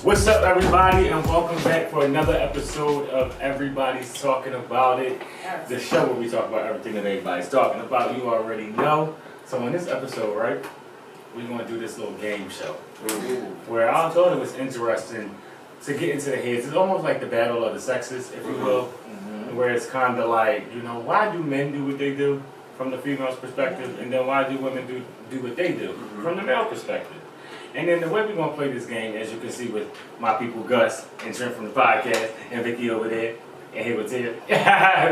What's up, everybody, and welcome back for another episode of Everybody's Talking About It, the show where we talk about everything that everybody's talking about. You already know. So in this episode, right, we're going to do this little game show where I thought it was interesting to get into the heads. It's almost like the battle of the sexes, if you will, where it's kind of like, you know, why do men do what they do from the female's perspective, and then why do women do what they do from the male perspective? And then the way we're going to play this game, as you can see with my people Gus and Trent from the podcast, and Vicky over there, and here with Tia,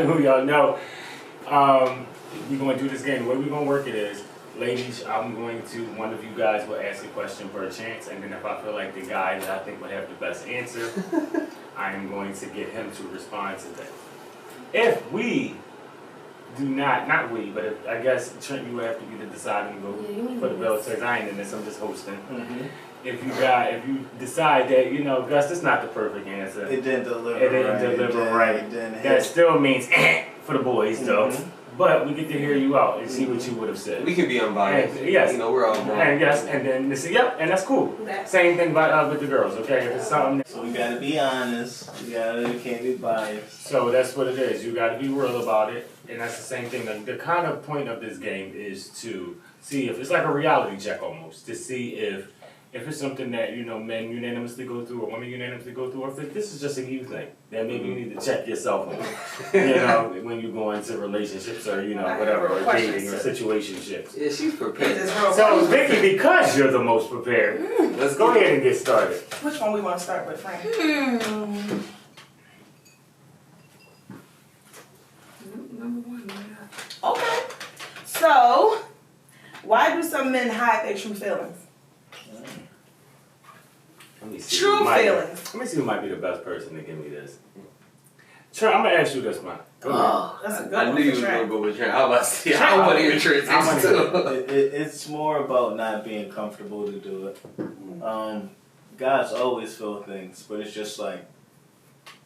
who y'all know, we're going to do this game. The way we're going to work it is, ladies, one of you guys will ask a question for a chance, and then if I feel like the guy that I think would have the best answer, I am going to get him to respond to that. If we do not we, but if, I guess Trent, you would have to be the deciding vote for the bell says I ain't in this, I'm just hosting. If you decide that, you know, Gus, that's not the perfect answer. It didn't deliver right. That still means for the boys though. But we get to hear you out and see what you would have said. We can be unbiased. And, yes. You know, we're all born. And yes, and then this, yep, and that's cool. Same thing with the girls, okay? If it's something. So we gotta be honest. We can't be biased. So that's what it is. You gotta be real about it. And that's the same thing. The kind of point of this game is to see if it's like a reality check almost, to see if it's something that, you know, men unanimously go through or women unanimously go through, or if this is just a you thing, then maybe you need to check yourself on, you know, when you go into relationships or, you know, whatever, or dating or situationships. Yeah, she's prepared. So, Vicky, because you're the most prepared, let's go ahead and get started. Which one we want to start with, Frank? Number one. Okay. So, why do some men hide their true feelings? Let me see True feelings. Let me see who might be the best person to give me this. Trent, I'm going to ask you this one. Oh, that's a good I one. knew you were going to go with Trent. I was about to see. I want to hear Trent's answer too. It's more about not being comfortable to do it. Guys always feel things, but it's just like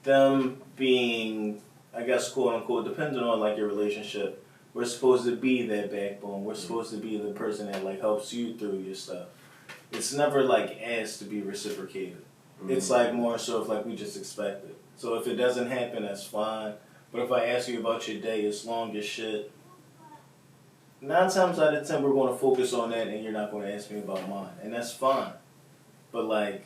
them being, I guess, quote unquote, depending on like your relationship, we're supposed to be that backbone. We're supposed to be the person that like helps you through your stuff. It's never like asked to be reciprocated. It's like more so if like we just expect it. So if it doesn't happen, that's fine. But if I ask you about your day, it's long as shit. 9 times out of 10, we're going to focus on that, and you're not going to ask me about mine, and that's fine. But like,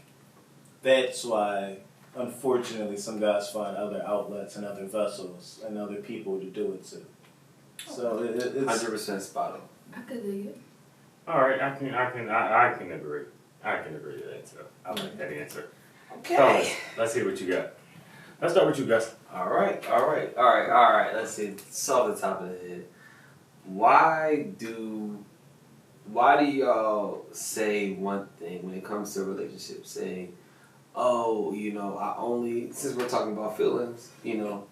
that's why, unfortunately, some guys find other outlets and other vessels and other people to do it to. So it's 100% spot on. I could dig it. All right, I can agree. I can agree to that, so I like that answer. Okay. Fellas, let's hear what you got. Let's start with you, Gus. All right. Let's see. Solve the top of the head. Why do y'all say one thing when it comes to relationships? Saying, oh, you know, since we're talking about feelings, you know,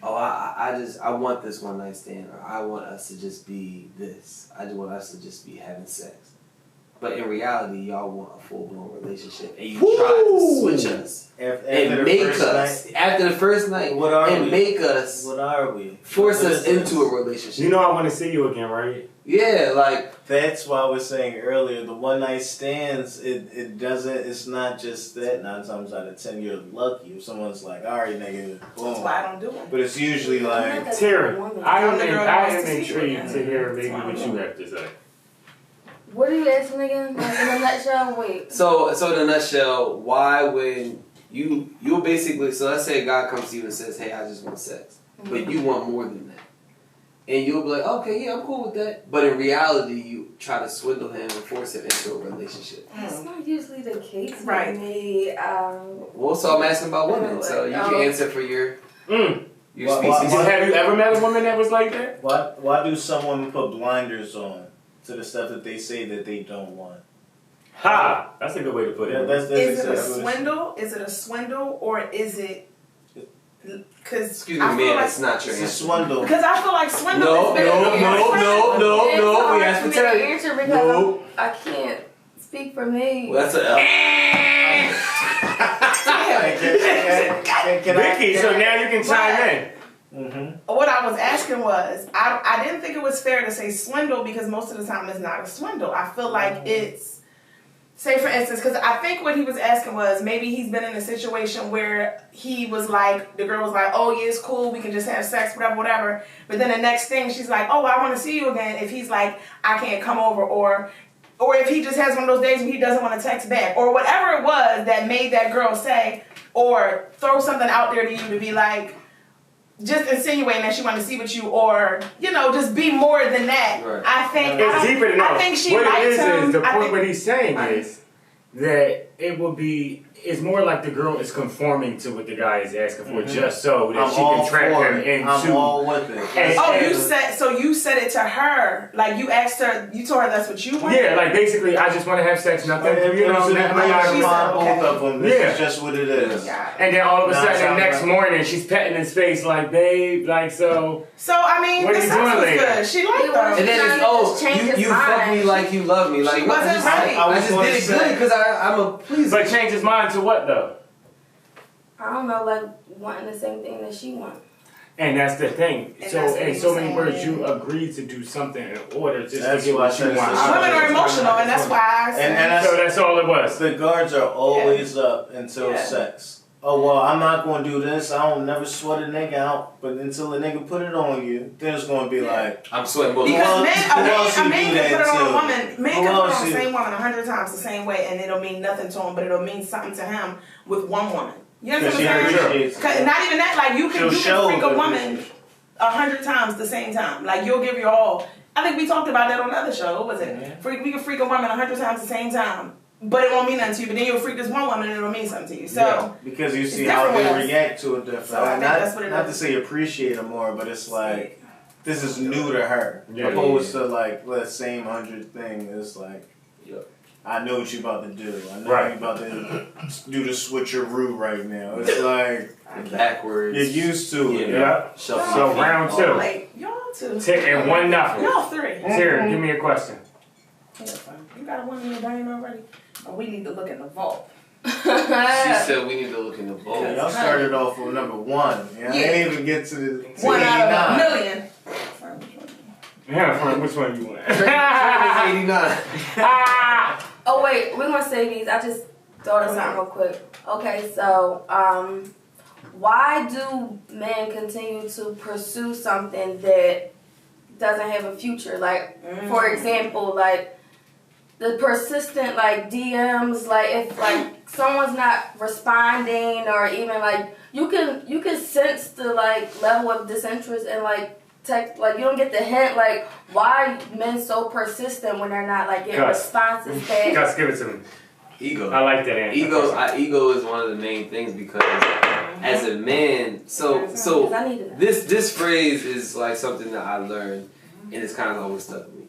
oh, I want this one night stand, or I want us to just be this. I just want us to just be having sex. But in reality, y'all want a full-blown relationship, and you try to switch us and make us after the first night. What are we? Make us. What are we? Force us into a relationship. You know I want to see you again, right? Yeah, like that's why I was saying earlier, the one night stands, it's not just that. 9 times out of 10, you're lucky if someone's like, all right, nigga, boom. That's why I don't do them. But it's usually like, Terry, I am intrigued to to hear maybe what you have to say. What are you asking again? Like in a nutshell? Wait. So in a nutshell, why when you basically, so let's say a guy comes to you and says, hey, I just want sex, but you want more than that. And you'll be like, okay, yeah, I'm cool with that. But in reality, you try to swindle him and force him into a relationship. That's not usually the case with Right. me. Well, so I'm asking about women, so you can answer for your species. Have you ever met a woman that was like that? why do some women put blinders on to the stuff that they say that they don't want? Ha! That's a good way to put it. Yeah, that's Is it a exactly what swindle? Is it a swindle, or is it? Because Excuse me, man, it's not your it's a answer. swindle. Because I feel like swindle No, is very no. We asked for Terry. Answer because No. I can't speak for me. Well, that's an L. Vicky, so now you can chime in. What I was asking was, I didn't think it was fair to say swindle because most of the time it's not a swindle. I feel like it's say for instance, because I think what he was asking was maybe he's been in a situation where he was like, the girl was like, oh yeah, it's cool, we can just have sex, whatever. But then the next thing she's like, oh, I want to see you again. If he's like, I can't come over, or if he just has one of those days where he doesn't want to text back, or whatever it was that made that girl say, or throw something out there to you to be like, just insinuating that she wanted to see with you, or just be more than that. Right. I think It's deeper than that. I think she what liked it is him. the point what he's saying is that it will be. It's more like the girl is conforming to what the guy is asking for, just so that she can trap him into. I'm all with it. You said it to her, like you asked her, you told her that's what you want. Yeah, like basically, I just want to have sex, nothing. Both of them. This is just what it is. And then all of a sudden, the next morning, she's petting his face like, babe, like so. So I mean, what the are you sex doing was later? good. She liked them. And then it's you fuck me like you love me. Like She wasn't ready. I just did it good because I'm a pleaser. But change his mind to what though? I don't know, like wanting the same thing that she wants. And that's the thing. And So that's what in he so was many saying, words, yeah. you agreed to do something in order just That's to get why what you I said want. it's out of Women it. are emotional, and that's why I said. And So that's all it was. The guards are always up until Yeah. sex. Oh well, I'm not gonna do this. I don't never sweat a nigga out. But until a nigga put it on you, then it's gonna be like, I'm sweating both. Because Who a else you man do can put it that on a to? woman. Men Who can put it else on the you- same woman 100 times the same way, and it'll mean nothing to him, but it'll mean something to him with one woman. You know what I'm she saying? appreciates it. 'Cause not even that, like you She'll can show freak a the woman appreciation. 100 times the same time. Like you'll give your all. I think we talked about that on the other show. What was it? We can freak a woman 100 times the same time, but it won't mean nothing to you. But then you'll freak this one woman and it'll mean something to you. So because you see it's how different they ways. react to it different. So I think that's what it not to is. say appreciate it more, but it's like this is new to her. Yeah. Opposed to like the same 100 thing. It's like, Yep. I know what you about to do. I know Right. you about to do the switcheroo right now. It's like Backwards. you're used to it. Yeah. Shuffle So your feet. round two. like y'all two, And 1-0. y'all three. Here, give me a question. You got a one in your brain already? Or we need to look in the vault. She said we need to look in the bowl. Yeah, y'all started off with number 1. Yeah, I didn't even get to the to 1 out of 89. a million. Yeah, Frank, which one you want? Trent is 89. Ah! Oh wait, we're gonna say these. I just thought of something real quick. Okay, so why do men continue to pursue something that doesn't have a future? Like, for example, like the persistent like DMs. Like if like someone's not responding, or even like you can sense the like level of disinterest and like. Like you don't get the hint. Like why are men so persistent when they're not like getting Gus. responses back? Gus, give it to me. Ego. I like that answer. Ego is one of the main things because as a man, so I need to know. this phrase is like something that I learned, and it's kind of always stuck with me.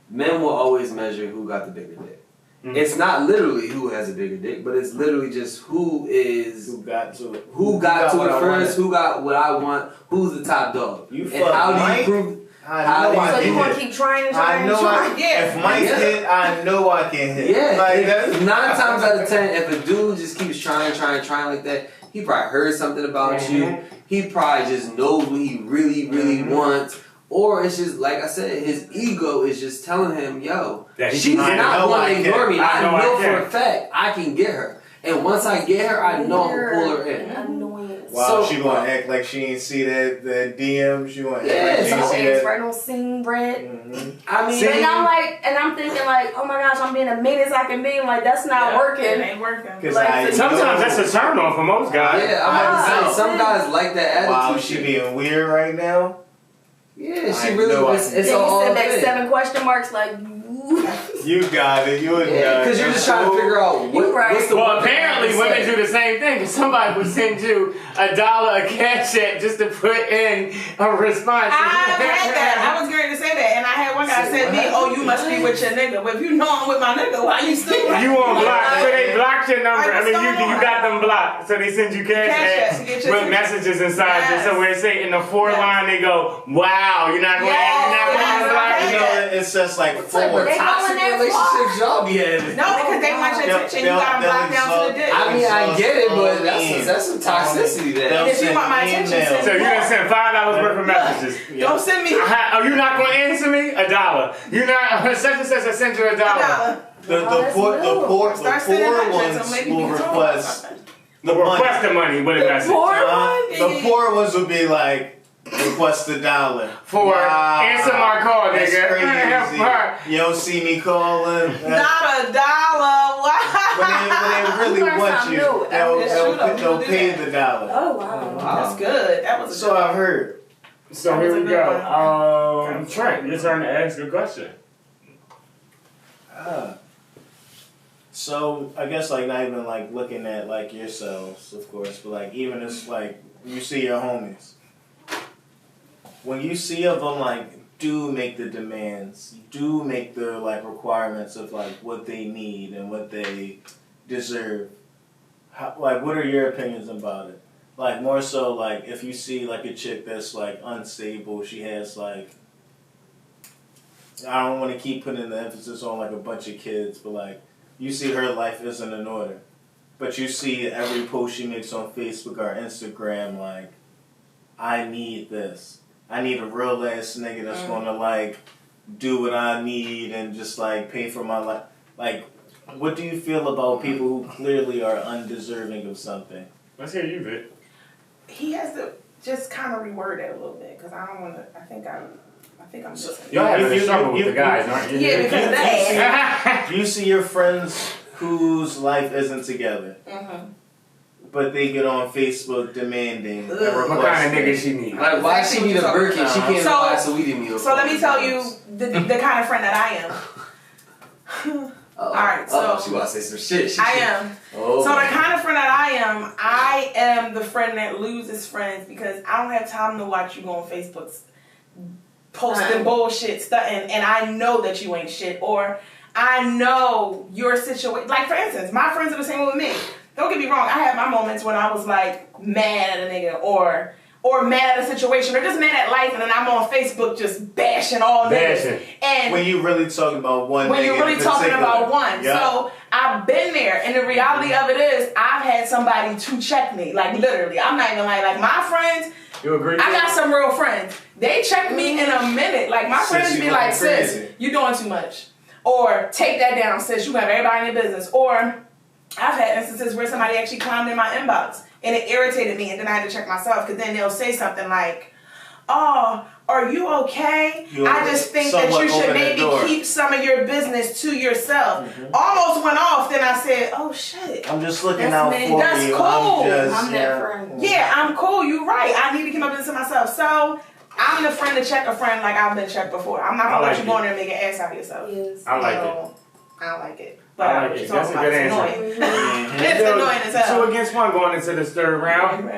Men will always measure who got the bigger dick. Mm. It's not literally who has a bigger dick, but it's literally just who got to it what I first, wanted. who got what I want, who's the top dog, You and fuck how do Mike? you prove? I know I So can you want hit. to keep trying and I trying and know trying? if Mike hit, I know I can hit. Yeah, Like that's 9 times out of 10, if a dude just keeps trying like that, he probably heard something about you. He probably just knows what he really wants. Or it's just, like I said, his ego is just telling him, yo, That he she's can- not going to ignore me. I know I for can. a fact I can get her. And once I get her, I know I'm going to pull her in. Annoyance. wow, So- she gonna act like she ain't see that DM. She gonna act Yeah, like she so ain't see It's that. right on scene, Brett. I mean, See? And I'm like, and I'm thinking like, oh my gosh, I'm being the meanest I can be. Like that's not It working. ain't working. 'Cause Like, I Sometimes know- that's a turn on for most guys. yeah, I'm about to know. say, some guys like that attitude. Wow, she shit. being weird right now. Yeah, she I really know was. I- It's Then you all send back thing. 7 question marks like, ooh. You got it. You Yeah, because you're just trying to figure out You right. what's the Well, one thing I apparently can women say. do the same thing. 'Cause somebody would send you $1 a cash app just to put in a response. I've had that. I was going to say that, and I had one guy say to me, "Oh, you must be with your nigga." But if you know I'm with my nigga, why you still? You on block, so they blocked your number. I Like, mean, what's you going got on? them blocked, so they send you cash Cash apps apps to get your with attention. messages inside. Yes. So where it say in the 4 Yes. line, they go, "Wow, you're not going, Yes, you're not yes, going to block." You know, it says like What type 4. of They toxic going that relationships y'all be having? No, because they want your attention. You got them blocked down to the dick. I mean, I get it, but Exhaust that's some toxicity there. They'll And if you send want my attention, emails. So you done sent $5 worth of messages. Don't send me Oh, you not going to answer me? $1. You not such and such. I sent you $1. The poor ones will request The request the money with a message. the poor ones would be like, request $1 for answer my call, That's nigga. crazy. You don't see me calling. Not $1. Wow. When they really want you, they'll pay the $1. Oh wow. That's good. That was So I've heard. So That here was a we good go. one. Trent, your turn to ask a question. So I guess like not even like looking at like yourselves, of course, but like even as like you see your homies. When you see of them like do make the demands, do make the like requirements of like what they need and what they deserve. Like what are your opinions about it? Like more so like if you see like a chick that's like unstable, she has like, I don't want to keep putting the emphasis on like a bunch of kids, but like you see her life isn't in order. But you see every post she makes on Facebook or Instagram like, I need this. I need a real ass nigga that's gonna like do what I need and just like pay for my life. Like, what do you feel about people who clearly are undeserving of something? Let's hear you, Vic. He has to just kind of reword it a little bit because I don't want to. I think I'm missing. Y'all having a struggle with the guys, aren't you? Yeah, because of that. You see your friends whose life isn't together, but they get on Facebook demanding. What kind of nigga she need? Like, why she need a Birkin? She can't buy a weed meal. So let me tell you the kind of friend that I am. Alright, so she want to say some shit. I am. Oh. So the kind of friend that I am the friend that loses friends because I don't have time to watch you go on Facebook posting bullshit stuff and I know that you ain't shit or I know your situation. Like for instance, my friends are the same with me. Don't get me wrong, I had my moments when I was like mad at a nigga or mad at a situation or just mad at life and then I'm on Facebook just bashing all niggas. And when you really talking about one when you're really talking about one. Yep. So I've been there and the reality of it is I've had somebody to check me. Like literally. I'm not even like my friends. You agree? I got some real friends. They check me in a minute. Like my friends be like, sis, you doing too much. Or take that down, sis. You have everybody in your business. Or I've had instances where somebody actually climbed in my inbox and it irritated me and then I had to check myself because then they'll say something like, oh, are you okay? I just think that you should maybe keep some of your business to yourself. Almost went off, then I said, oh shit. I'm just looking out for you. That's cool. I'm that friend. Yeah, I'm cool. You're right. I need to keep my business to myself. So I'm the friend to check a friend like I've been checked before. I'm not gonna let you go in there and make an ass out of yourself. Yes. I like it. I don't like it. But I like it. That's a good answer. It's annoying as hell. 2 against 1 going into this third round.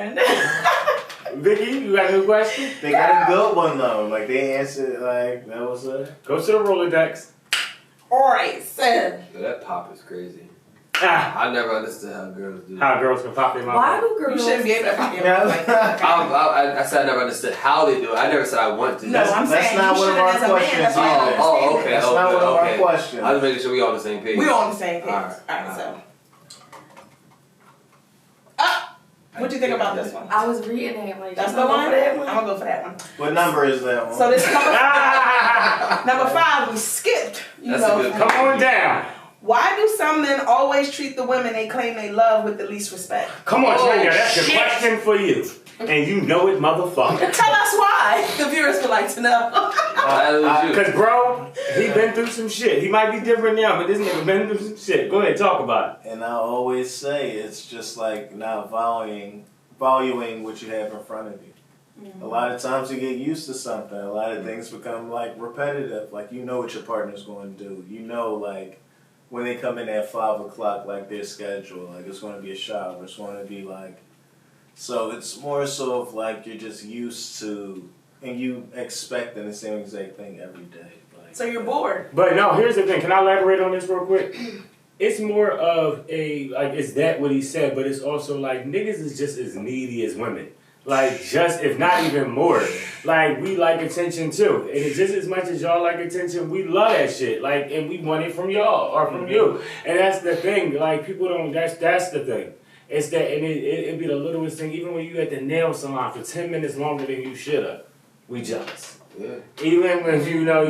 Vicky, you got a new question? They got a good one though. Like they answered like that was a. Go to the Rolodex. Alright, so That pop is crazy. Ah, I never understood how girls do. how girls can pop their mouth. Why do girls? you shouldn't be able to pop your mouth like that. I said I never understood how they do it. I never said I want to. No, I'm That's saying not you one of shouldn't our as a man. questions That's why I either. don't understand okay. it. That's not one of our questions. I was making sure we all on the same page. We're on the same page. Alright, So. What do you think about this one? I was reading that. Like, That's the one? I'm gonna go for that one. What number is that one? So this number 5, we skipped. That's a good Come on down. Why do some men always treat the women they claim they love with the least respect? Come on, Trina, that's the shit. question for you. And you know it, motherfucker. Tell us why. The viewers would like to know. Because, bro, he been through some shit. He might be different now, but this nigga been through some shit. Go ahead, talk about it. And I always say it's just like not valuing what you have in front of you. A lot of times you get used to something. A lot of things become like repetitive. Like you know what your partner's going to do. You know like when they come in at 5 o'clock, like their schedule, like it's going to be a shower. It's going to be like, so it's more so of like you're just used to and you expecting the same exact thing every day. Like, So you're bored. But no, here's the thing. Can I elaborate on this real quick? It's more of it's that what he said, but it's also like niggas is just as needy as women. Like, just, if not even more. Like, we like attention too. And it's just as much as y'all like attention, we love that shit. Like, and we want it from y'all or from you. And that's the thing. Like, people don't, that's the thing. It's that, and it'd be the littlest thing. Even when you at the nail salon for 10 minutes longer than you should have, we jealous. Yeah. Even if you know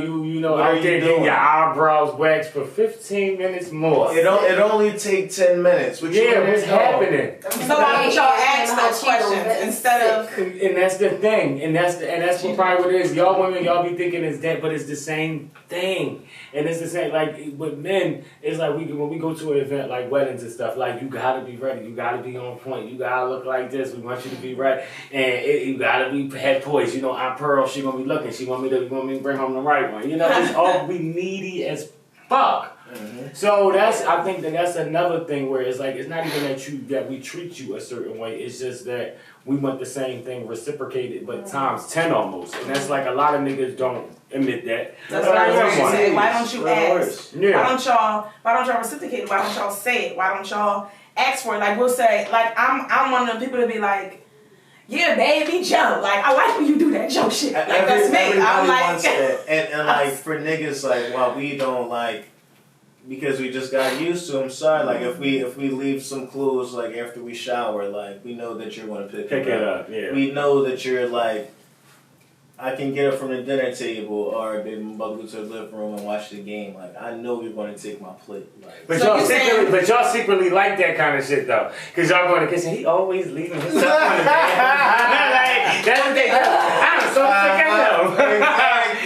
What are out you there getting doing? your eyebrows waxed for 15 minutes more. It only take 10 minutes. What you Yeah, gonna what's do? happening? So why don't y'all ask those questions instead of? And that's the thing, and that's what probably what it is. Y'all women, y'all be thinking it's that, but it's the same thing. And it's the same, like with men, it's like when we go to an event like weddings and stuff, like you gotta be ready, you gotta be on point, you gotta look like this. We want you to be right, and you gotta be head poised. You know, Aunt Pearl, she gonna be looking. She want me to bring home the right one. You know, it's all we needy as fuck. Mm-hmm. So I think that's another thing where it's like it's not even that we treat you a certain way. It's just that we want the same thing reciprocated, but times 10 almost. And that's like a lot of niggas don't admit that. That's what I was gonna say. Why don't you ask? Yeah. Why don't y'all reciprocate it? Why don't y'all say it? Why don't y'all ask for it? Like we'll say, like I'm one of the people to be like, yeah, baby Joe. Like I like when you do that Joe shit. Like that's me. Everybody I'm like, wants that. And like for niggas, like while we don't like. Because we just got used to them. Sorry, like if we leave some clues like after we shower, like we know that you're gonna pick it up. Yeah. We know that you're like, I can get it from the dinner table, or baby, I'm about to go to the living room and watch the game. Like I know you're gonna take my plate. Like, But So y'all secretly like that kind of shit though, cause y'all going to kitchen. He always leaving his stuff on the table. Like that's what they do. I'm so sick of him.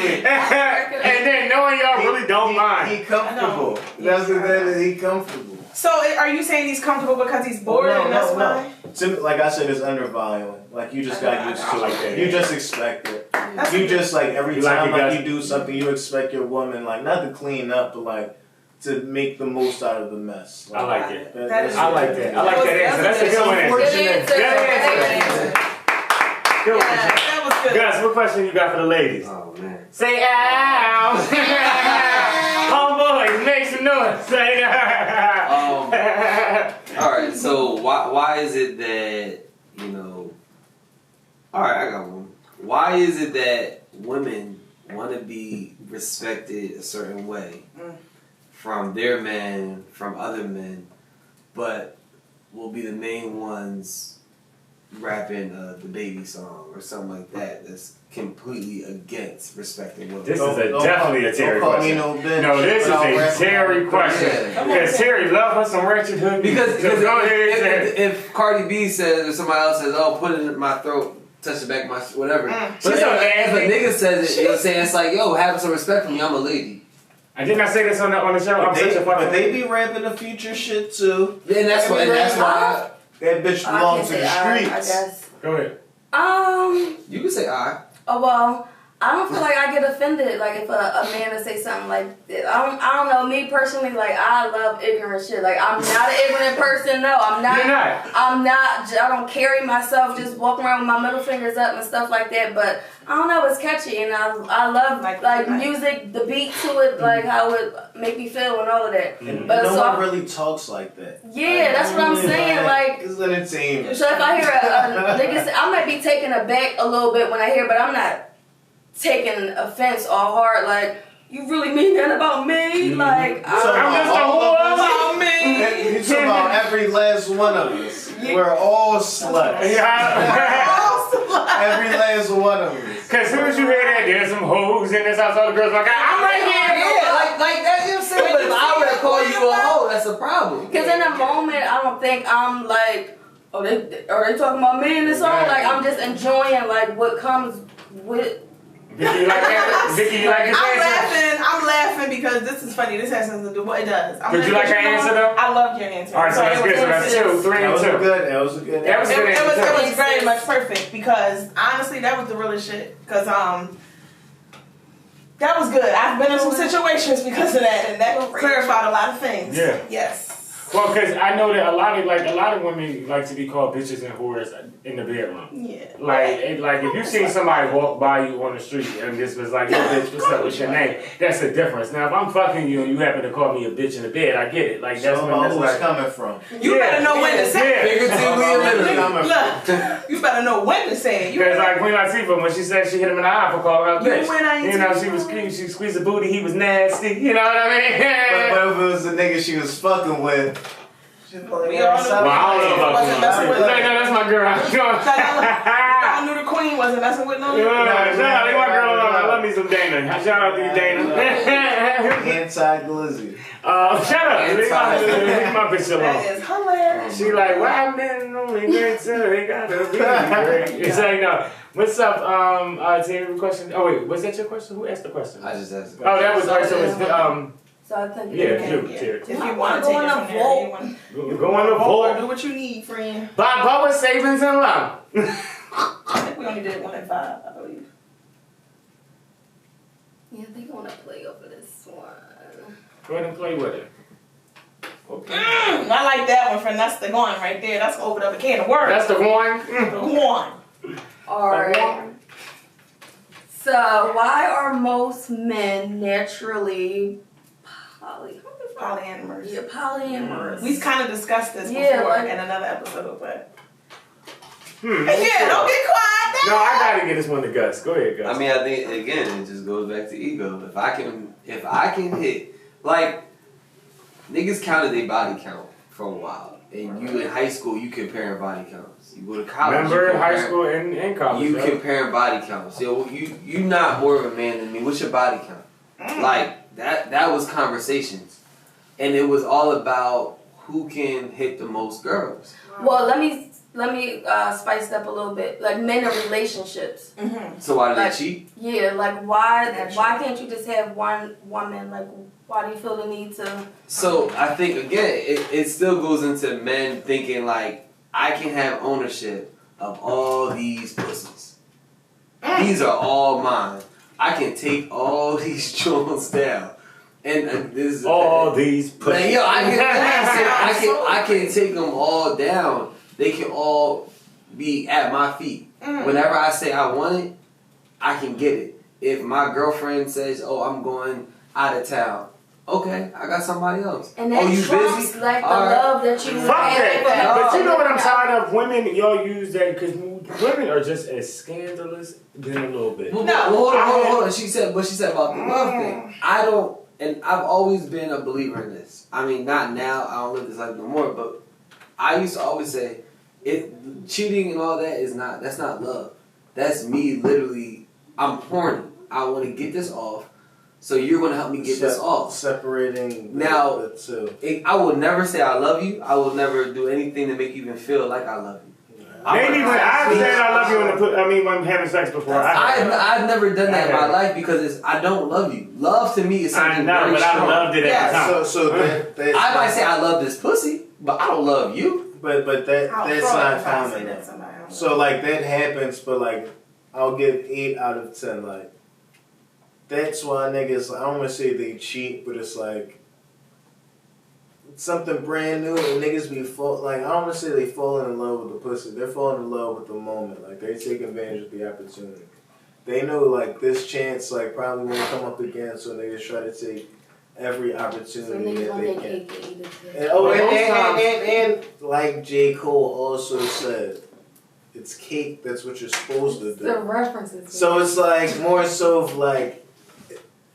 Exactly. And then knowing y'all really don't mind. He comfortable. That's the thing. That he comfortable. so are you saying he's comfortable because he's bored and that's why? Like I said, it's undervaluing. Like you just got used to like it. that. You just expect it. That's You just like every You like time it, like guys? you do something, you expect your woman like not to clean up, but like to make the most out of the mess. I like it. That is I like that. I like that answer. That's a good one. unfortunate. Good answer. Good one. that was good. Gus, what question you got for the ladies? Oh man. Say ow! Homeboy, make some noise. Say ow! All right. So why is it that All right, I got one. Why is it that women want to be respected a certain way from their men, from other men, but will be the main ones rapping the baby song or something like that that's completely against respecting women? This is definitely a Terry Don't call me question. no bitch. No, this but I'll is rap a Terry my- question. Yeah. Because Terry love her some wretched hood music. Because So go ahead, Terry. if Cardi B says or somebody else says, "Oh, put it in my throat, touch the back of my whatever," but She's if so a nasty. nigga says it, you know what I'm saying? It's like, yo, have some respect for me. I'm a lady. I did not say this on the show. I'm such a fucking. But they be rapping the future shit too. Yeah, and that's why. That bitch I belongs can to the say I streets. guess. Go ahead. You can say I. Oh well, I don't feel like I get offended. Like if a man to say something like that. I don't know. Me personally, like I love ignorant shit. Like I'm not an ignorant person. No, I'm not. You're not. I'm not. I don't carry myself just walking around with my middle fingers up and stuff like that. But I don't know. It's catchy and I love like music, the beat to it, like how it make me feel and all of that. And But no so one really talks like that. yeah, that's what I'm saying. Like. It's entertainment. So if I hear a nigga say, I might be taken aback a little bit when I hear, but I'm not taking offense all hard. Like, you really mean that about me? Like, So I'm just a all of us- whore about me. You talking about every last one of us. We're all sluts. Yeah. Every last one of us. Cause soon as you hear that, there's some hoes in this house. All the girls like, I'm right here. Yeah, like that. You know what I'm saying? But if I were to call you a hoe, that's a problem. because in the moment, I don't think I'm like, oh, are they talking about me in this song? Like, I'm just enjoying like what comes with. Vicky, you like that? Vicky, you like his answer? I'm laughing because this is funny. This has something to do what it does. Did you like her answer though? I love your answer. All right, so that's good. So that's 2, 3, That and was 2. a good. That was a good. That was a good answer. It was very much perfect because honestly, that was the realest shit. Because that was good. I've been in some situations because of that, and that clarified a lot of things. Yeah. Yes. Well, because I know that a lot of women like to be called bitches and whores in the bedroom. Yeah. Like if you see somebody walk by you on the street and just was like, yo, bitch, what's up with your name? That's the difference. Now, if I'm fucking you and you happen to call me a bitch in the bed, I get it. Like, that's So when that's who's like... coming from? You better know when to say it. Figuratively and literally. Look, you better know when to say it. You Because like Queen Latifah, when she said she hit him in the eye for calling her a bitch, when I ain't you know, tell she was you. screaming, she squeezed the booty, he was nasty, you know what I mean? But if it was the nigga she was fucking with, We all Well, I don't know about wasn't messing with no, that's my girl. I knew the queen wasn't messing with no. Shout out to my girl. I love me some Dana. Shout out to you, Dana. Anti-glizzy. Shut up. Leave my bitch alone. That is hilarious. She like, why men only great till they gotta be great? It's like, no. What's up? Terry, question. Oh wait, was that your question? Who asked the question? I just asked. Oh, that was her. So it's So I think yeah, you, Terry. If you want to take it from there, You go on the vote. do what you need, friend. Buy Bubba savings and love. I think we only did 1 in 5, I believe. Yeah, I think I want to play over this one. Go ahead and play with it. Okay. I like that one, friend. That's the one right there. That's open up a can of worms. That's the one. The one. Alright. So, why are most men naturally polyamorous? Yeah, polyamorous. We kind of discussed this Yeah, before like- in another episode, but Let's yeah, see. don't get quiet. No, I gotta get this one to Gus. Go ahead, Gus. I mean, I think again, it just goes back to ego. If I can hit, like, niggas counted their body count for a while, and you in high school you comparing body counts. You go to college. Remember you high school and college. You right? comparing body counts. Yo, you not more of a man than me. What's your body count? Like that was conversations, and it was all about who can hit the most girls. Well, let me spice it up a little bit. Like men in relationships. Mm-hmm. So why do Like- they cheat? Yeah, like why can't you just have one woman? Like why do you feel the need to? So I think again, it still goes into men thinking like I can have ownership of all these pussies. These are all mine. I can take all these joints down, and this all these like, pussies. yo, I can take them all down. They can all be at my feet. Whenever I say I want it, I can get it. If my girlfriend says, "Oh, I'm going out of town," okay, I got somebody else. And that you trumps busy? like the All right. love that you Fuck have. that. But you know what I'm tired of? Women, y'all use that because women are just as scandalous than a little bit. Well, No, hold on. She said what she said about the love thing. I don't, and I've always been a believer in this. I mean, not now. I don't live this life no more. But I used to always say, cheating and all that is not. That's not love. That's me literally. I'm horny. I want to get this off. So you're going to help me get this off. Separating Now, the two. I will never say I love you. I will never do anything to make you even feel like I love you. Maybe when I've said I love you when I'm having sex before. I've never done that in my life because I don't love you. Love to me is something I know, very but strong. I loved it at the time. So that's I might say I love this pussy, but I don't love you. but that's not common. So like that happens, but like I'll give 8 out of 10. Like that's why niggas. I don't want to say they cheat, but it's like something brand new, and niggas be like I don't want to say they falling in love with the pussy. They're falling in love with the moment. Like they take advantage of the opportunity. They know like this chance like probably won't come up again, so niggas try to take every opportunity that they can. And like J. Cole also said, it's cake. That's what you're supposed to do. The references. So it's like more so of like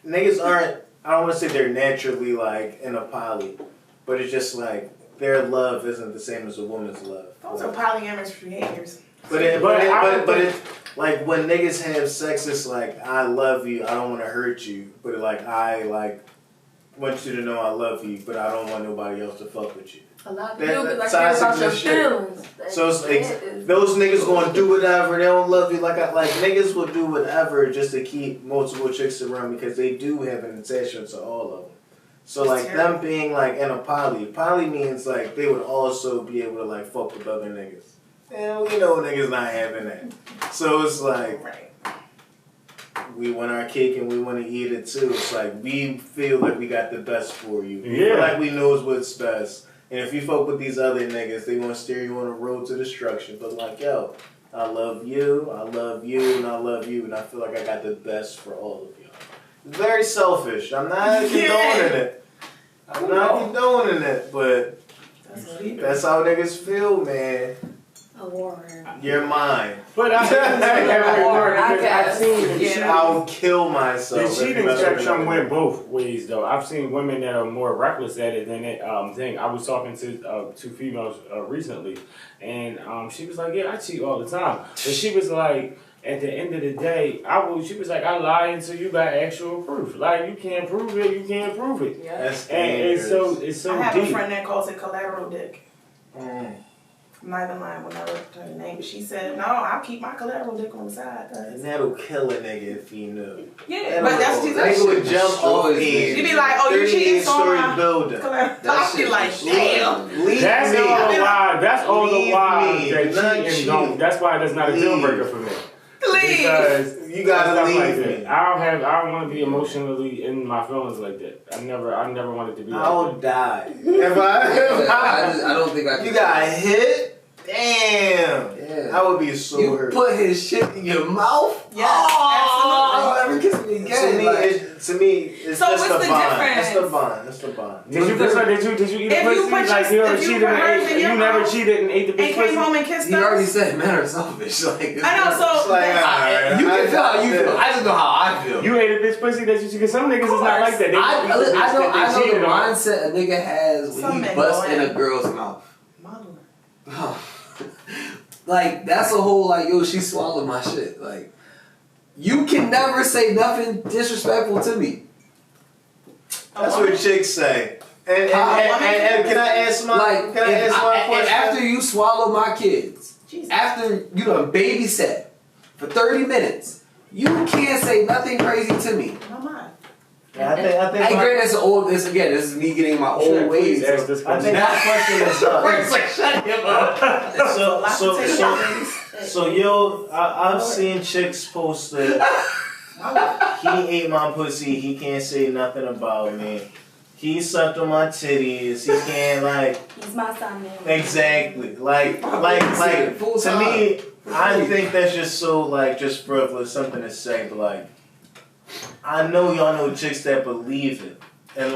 niggas aren't. I don't want to say they're naturally like in a poly, but it's just like their love isn't the same as a woman's love. Those are polyamorous behaviors. But it's like when niggas have sex, it's like I love you. I don't want to hurt you, but like I like want you to know I love you, but I don't want nobody else to fuck with you. A lot of That- people that like care about toxic your shit. feelings. So it's like those niggas gonna do whatever. They don't love you like niggas will do whatever just to keep multiple chicks around because they do have an attachment to all of them. So That's like terrible. them being like in a poly means like they would also be able to like fuck with other niggas. And we know niggas not having that. So it's like Right. we want our cake and we want to eat it too. It's like we feel like we got the best for you. We feel Yeah. like we knows what's best. And if you fuck with these other niggas, they want to steer you on a road to destruction. But like, yo, I love you, and I love you, and I feel like I got the best for all of y'all. It's very selfish. I'm not condoning it. I'm not condoning it, but that's how niggas feel, man. A warrior. You're mine. But I've seen I'll kill myself. the cheating spectrum went both ways though. I've seen women that are more reckless at it than it thing. I was talking to two females recently, and she was like, "Yeah, I cheat all the time," but she was like, at the end of the day, she was like, I lie until you got actual proof. Like, you can't prove it, you can't prove it. Yeah. That's and it's so I have deep. a friend that calls it collateral dick. I'm not even lying when I wrote her name, but she said, no, I'll keep my collateral dick on the side. And that'll kill a nigga if he knew. Yeah, but that's what she Nigga said. would jump off She'd be like, oh, you cheating, so story building. I'll be like, damn. Leave That's me. all the why. That's all the Leave why me. that Not cheating cheat. don't. That's why that's not a deal breaker for me. Please. You gotta stuff leave like me. that. I don't want to be emotionally in my feelings like that. I never wanted to be. I'll like that. die. If I don't think I can. You got hit? Damn. Yeah. I would be so You hurt. put his shit in your mouth? Yes, Oh, ever kiss me again? To me, it's So just what's the the bond. difference? It's the bond. It's the bond. Did you eat a If you pussy? put Like you ever if you cheated put and hers in ate? your You never mouth cheated and ate the bitch and came pussy? home and kissed He already us? said men are selfish. Like, I know, so It's like, you can feel how you feel. I just know how I feel. You ate a bitch pussy that you because some niggas is not like that. They I eat the bitch that they know cheated the on. mindset a nigga has when Some he men busts go in in. a girl's mouth. Modeling. Like, that's a whole, like, yo, she swallowed my shit. Like, you can never say nothing disrespectful to me. That's what chicks say. And can I answer my Like, question? after you swallow my kids, Jesus. after you done babysat for 30 minutes, you can't say nothing crazy to me. My mind. I think Hey, Grant, this is me getting in my old ways. Ask this I think question. my question is It's like, shut him up. so I've seen chicks post that he ate my pussy, he can't say nothing about me. He sucked on my titties, he can't He's my son, man. exactly. Like to me, I think that's just so just frivolous, something to say, but I know y'all know chicks that believe it. And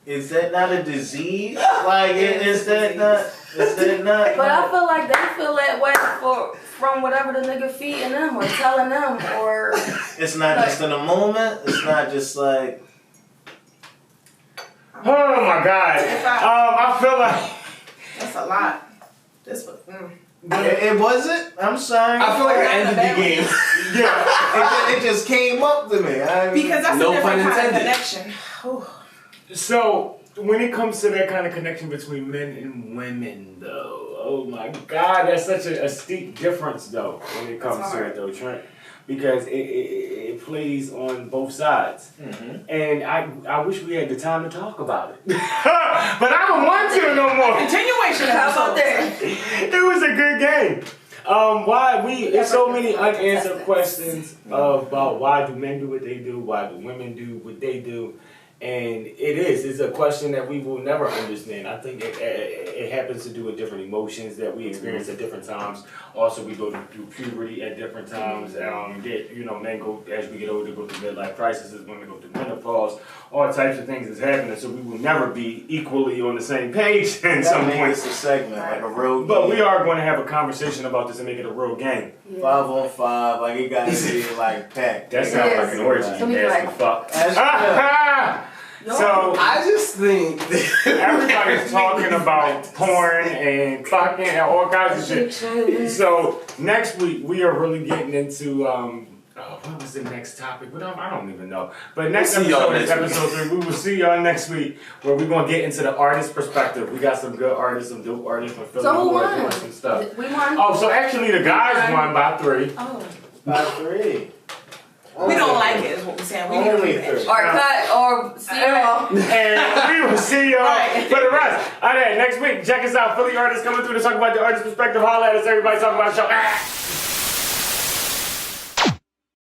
is that not a disease? Is that not? But I feel like they feel that way from whatever the nigga feeding them or telling them or. It's not just in a moment. It's not just like. Oh my God. I feel like That's a lot. This was. It wasn't. I'm sorry. I feel like I ended the game. Yeah. It just came up to me. Because that's No a different pun kind of intended. connection. Whew. so. When it comes to that kind of connection between men and women, though, oh my God, that's such a steep difference, though. When it comes to it, though, Trent, because it plays on both sides, and I wish we had the time to talk about it, but I don't want to no more. Continuation. How about that? It was a good game. There's so many unanswered questions about why do men do what they do, why do women do what they do. And it's a question that we will never understand. I think it happens to do with different emotions that we experience at different times. Also, we go through puberty at different times. Men go, as we get older, go through midlife crises, women go through menopause, all types of things is happening. So we will never be equally on the same page at some point. It's a segment, like a real But game. we are going to have a conversation about this and make it a real game. 5-on-5, it gotta be packed. That sounds like an orgy, you So we nasty like- fuck. That's So I just think everybody's talking about porn and fucking and all kinds of shit. So next week we are really getting into what was the next topic? I don't even know. But next We'll see y'all episode is next episode 3. We will see y'all next week where we're gonna get into the artist perspective. We got some good artists, some dope artists from Philly So who who are won? doing some stuff. We won. Oh, so actually the guys won by 3. Oh. by 3. We don't like it, is what we're saying. We need a Only rematch. 3. Or cut or see y'all. And we will see y'all Right. for the rest. All right, next week, check us out. Philly artists coming through to talk about the artist perspective. Holla at us, everybody talking about the show.